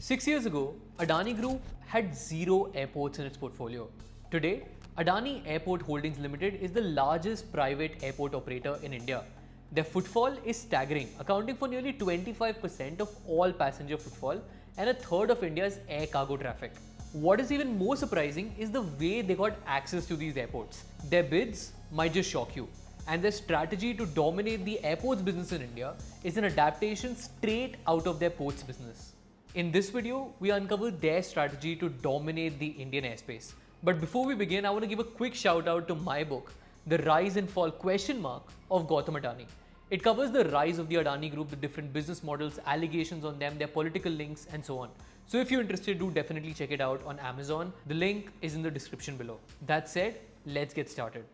6 years ago, Adani Group had 0 airports in its portfolio. Today, Adani Airport Holdings Limited is the largest private airport operator in India. Their footfall is staggering, accounting for nearly 25% of all passenger footfall and a third of India's air cargo traffic. What is even more surprising is the way they got access to these airports. Their bids might just shock you, and their strategy to dominate the airports business in India is an adaptation straight out of their ports business. In this video, we uncover their strategy to dominate the Indian airspace. But before we begin, I want to give a quick shout out to my book, The Rise and Fall of Gautam Adani. It covers the rise of the Adani Group, the different business models, allegations on them, their political links, and so on. So if you're interested, do definitely check it out on Amazon. The link is in the description below. That said, let's get started.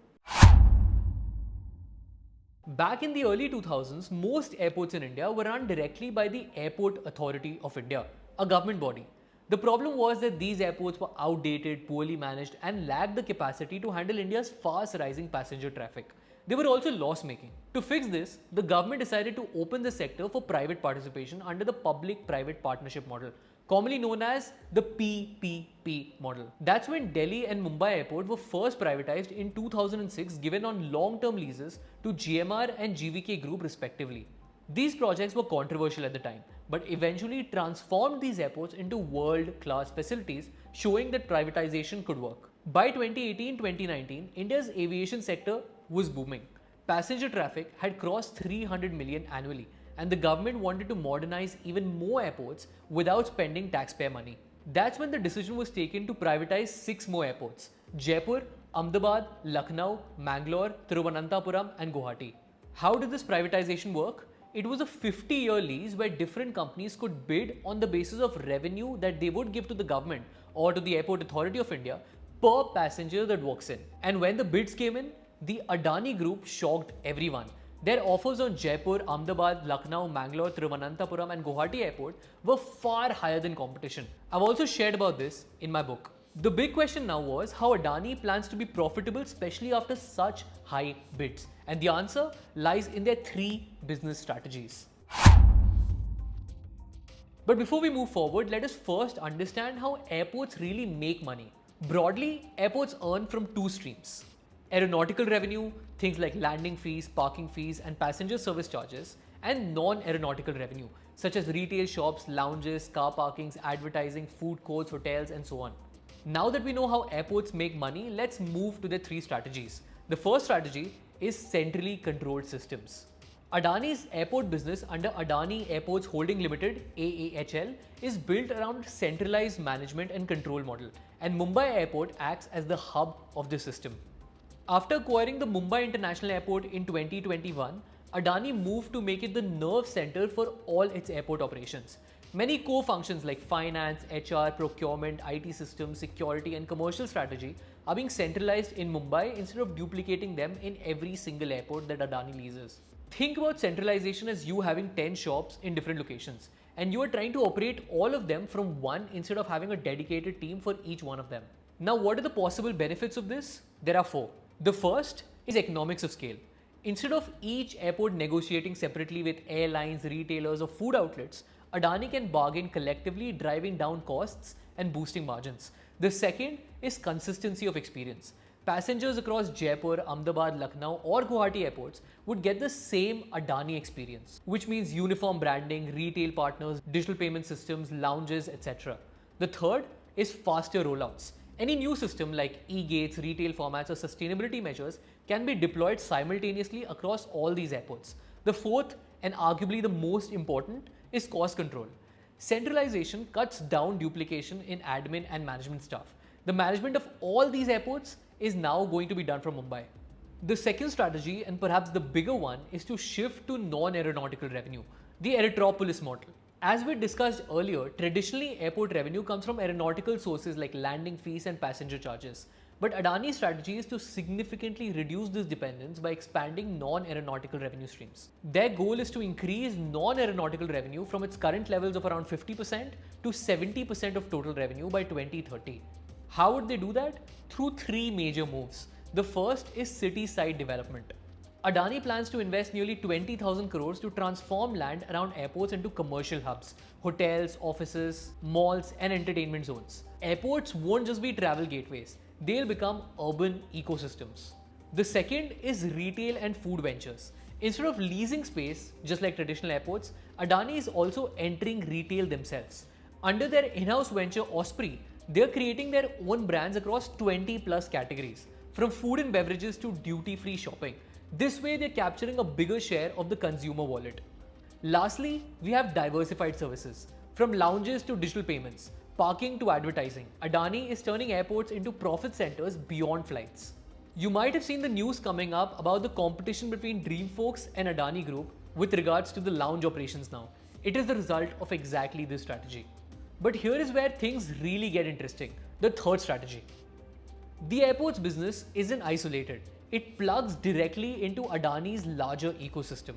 Back in the early 2000s, most airports in India were run directly by the Airport Authority of India, a government body. The problem was that these airports were outdated, poorly managed, and lacked the capacity to handle India's fast rising passenger traffic. They were also loss making. To fix this, the government decided to open the sector for private participation under the public private partnership model, commonly known as the PPP model. That's when Delhi and Mumbai Airport were first privatized in 2006, given on long-term leases to GMR and GVK Group respectively. These projects were controversial at the time, but eventually transformed these airports into world-class facilities, showing that privatization could work. By 2018-2019, India's aviation sector was booming. Passenger traffic had crossed 300 million annually, and the government wanted to modernize even more airports without spending taxpayer money. That's when the decision was taken to privatize 6 more airports: Jaipur, Ahmedabad, Lucknow, Mangalore, Thiruvananthapuram, and Guwahati. How did this privatization work? It was a 50-year lease where different companies could bid on the basis of revenue that they would give to the government or to the Airport Authority of India per passenger that walks in. And when the bids came in, the Adani Group shocked everyone. Their offers on Jaipur, Ahmedabad, Lucknow, Mangalore, Thiruvananthapuram, and Guwahati Airport were far higher than competition. I've also shared about this in my book. The big question now was how Adani plans to be profitable, especially after such high bids. And the answer lies in their 3 business strategies. But before we move forward, let us first understand how airports really make money. Broadly, airports earn from 2 streams: aeronautical revenue, things like landing fees, parking fees, and passenger service charges, and non-aeronautical revenue, such as retail shops, lounges, car parkings, advertising, food courts, hotels, and so on. Now that we know how airports make money, let's move to the 3 strategies. The first strategy is centrally controlled systems. Adani's airport business under Adani Airports Holding Limited (AAHL) is built around centralized management and control model, and Mumbai Airport acts as the hub of the system. After acquiring the Mumbai International Airport in 2021, Adani moved to make it the nerve center for all its airport operations. Many core functions like finance, HR, procurement, IT systems, security, and commercial strategy are being centralized in Mumbai instead of duplicating them in every single airport that Adani leases. Think about centralization as you having 10 shops in different locations, and you are trying to operate all of them from one instead of having a dedicated team for each one of them. Now, what are the possible benefits of this? There are 4. The first is economics of scale. Instead of each airport negotiating separately with airlines, retailers, or food outlets, Adani can bargain collectively, driving down costs and boosting margins. The second is consistency of experience. Passengers across Jaipur, Ahmedabad, Lucknow, or Guwahati airports would get the same Adani experience, which means uniform branding, retail partners, digital payment systems, lounges, etc. The third is faster rollouts. Any new system like e-gates, retail formats, or sustainability measures can be deployed simultaneously across all these airports. The fourth, and arguably the most important, is cost control. Centralization cuts down duplication in admin and management staff. The management of all these airports is now going to be done from Mumbai. The second strategy, and perhaps the bigger one, is to shift to non-aeronautical revenue, the Aerotropolis model. As we discussed earlier, traditionally airport revenue comes from aeronautical sources like landing fees and passenger charges. But Adani's strategy is to significantly reduce this dependence by expanding non-aeronautical revenue streams. Their goal is to increase non-aeronautical revenue from its current levels of around 50% to 70% of total revenue by 2030. How would they do that? Through 3 major moves. The first is city-side development. Adani plans to invest nearly 20,000 crores to transform land around airports into commercial hubs, hotels, offices, malls, and entertainment zones. Airports won't just be travel gateways, they'll become urban ecosystems. The second is retail and food ventures. Instead of leasing space, just like traditional airports, Adani is also entering retail themselves. Under their in-house venture Osprey, they're creating their own brands across 20 plus categories, from food and beverages to duty-free shopping. This way, they're capturing a bigger share of the consumer wallet. Lastly, we have diversified services. From lounges to digital payments, parking to advertising, Adani is turning airports into profit centers beyond flights. You might have seen the news coming up about the competition between Dreamfolks and Adani Group with regards to the lounge operations now. It is the result of exactly this strategy. But here is where things really get interesting, the third strategy. The airports business isn't isolated. It plugs directly into Adani's larger ecosystem.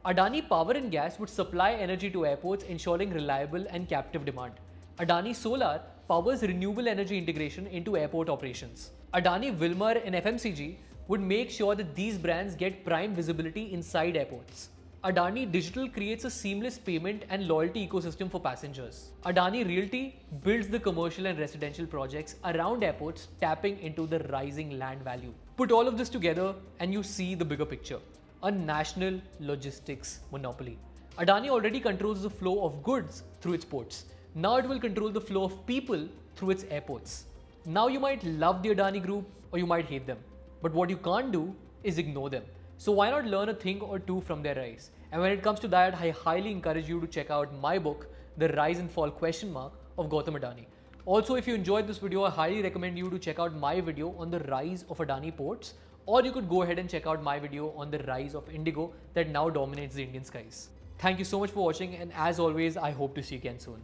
Adani Power and Gas would supply energy to airports, ensuring reliable and captive demand. Adani Solar powers renewable energy integration into airport operations. Adani Wilmar and FMCG would make sure that these brands get prime visibility inside airports. Adani Digital creates a seamless payment and loyalty ecosystem for passengers. Adani Realty builds the commercial and residential projects around airports, tapping into the rising land value. Put all of this together and you see the bigger picture. A national logistics monopoly. Adani already controls the flow of goods through its ports. Now it will control the flow of people through its airports. Now you might love the Adani group or you might hate them. But what you can't do is ignore them. So why not learn a thing or two from their rise? And when it comes to that, I highly encourage you to check out my book, The Rise and Fall of Gautam Adani. Also, if you enjoyed this video, I highly recommend you to check out my video on the rise of Adani ports, or you could go ahead and check out my video on the rise of Indigo that now dominates the Indian skies. Thank you so much for watching, and as always, I hope to see you again soon.